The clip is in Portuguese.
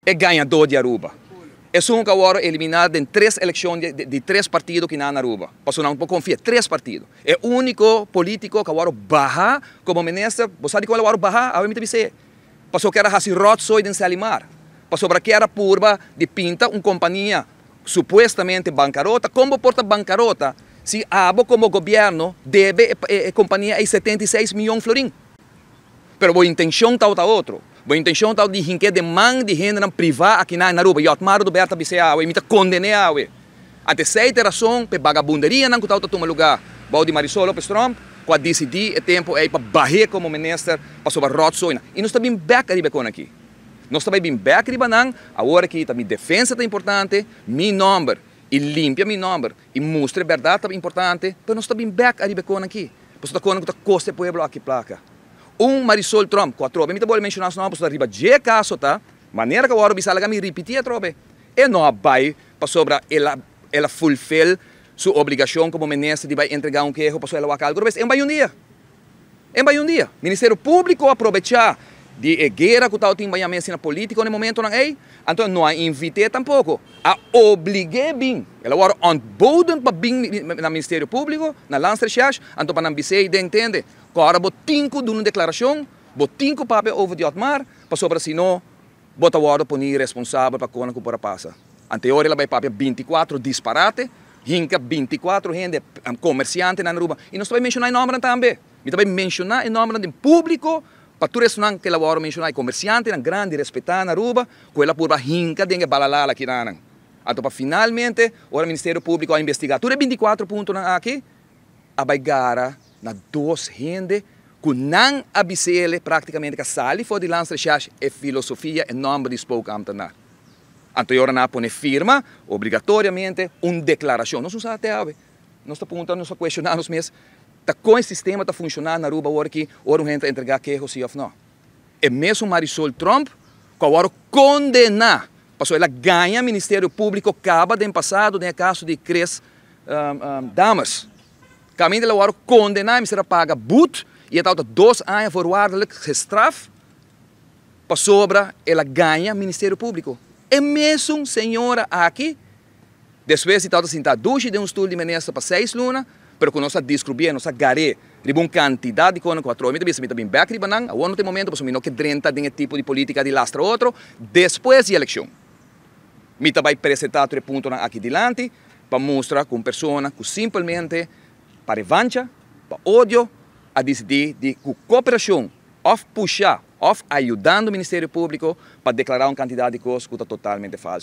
é ganhador de Aruba. É um que agora eliminado em 3 eleições de 3 partidos que na Aruba. Passou não confia, 3 partidos. É o único político que agora barra como ministro. Você sabe qual é o barra? A me dizer. Passou que era Hassi Rotsoy de Salimar. Passou para que era purba de pinta uma companhia supostamente bancarrota. Como porta bancarrota? Se abo como governo deve a companhia 76 milhões de florins. Pero a intenção está outra. A intenção está de que demanda de gente privada aqui na Aruba. E Otmar do Berta Bissea, e me condenar. Até 7 razões para vagabunderia não que está tomando lugar. Bom de Marisol Lopes Trump, quando decidir é tempo para barrer como ministro para sobre Rotsoy. E nós estamos bem back aqui. Nós estamos bem back não. Agora que a minha defesa é importante, meu nome e limpia meu nome e mostra a verdade é importante, mas nós estamos bem back aqui. Porque está com custa pueblo aqui placa. Marisol Trump, 4 me vou mencionar não, porque arriba de caso tá, maneira que agora bisa me repetir trobe. E não vai para sobre ela fulfill sua obrigação como ministro de vai entregar queijo para ela local. Em um dia. Ministério Público aproveitar de guerra que está tem vai a política no momento não é, então não invite tampouco. A obrigue bem. Ela agora onboarden para bem no Ministério Público, na Landstreitschach, então para não bisei de entender. Agora, botinco de uma declaração, botinco papel over de Otmar, para sobre se não, bota o punir responsável para quando que por passa. Anterior ela vai papel 24 disparate, hinca 24 gente comerciante na Aruba. E nós também mencionar em nome também. Nós também mencionar em nome do público, para tu ressonar que ela agora mencionar comerciante, na grande respeitar na Aruba, com ela por hinca de balalala aqui na. Então, para finalmente, o Ministério Público a investigar. Tu é 24 pontos aqui, a baigara na 2 gente que não avisele praticamente que sali fora de Landstreitschach é filosofia em nome de spoke amtanar. Então, agora na põe firma, obrigatoriamente, uma declaração. Nós não sabemos até agora. Nós estamos perguntando, nós estamos questionando os meses. Como o sistema está funcionando na Aruba agora que a gente entregar queijo sim ou não. É mesmo Marisol Trump que agora condena, passou ela ganha Ministério Público acaba de passado no caso de Cres Damas. Caminho ela agora condenar, será paga but e está 2 anos voorwaardelijk gestraft para sobra ela ganha Ministério Público. É mesmo senhora aqui, depois de estar sentado de stoel de ministro para 6 lunas, pero que nós descobrimos, nós agarramos uma quantidade de coisas que 4 meses, também back riba não, agora não tem momento, porque não que 30 de tipo de política de lastra outro, depois da eleição. Me vai apresentar 3 pontos aqui diante, para mostrar com pessoas que simplesmente para revancha, para ódio, a decidir de cooperação, of puxar, of ajudando o Ministério Público para declarar uma quantidade de coisas que está totalmente falsa.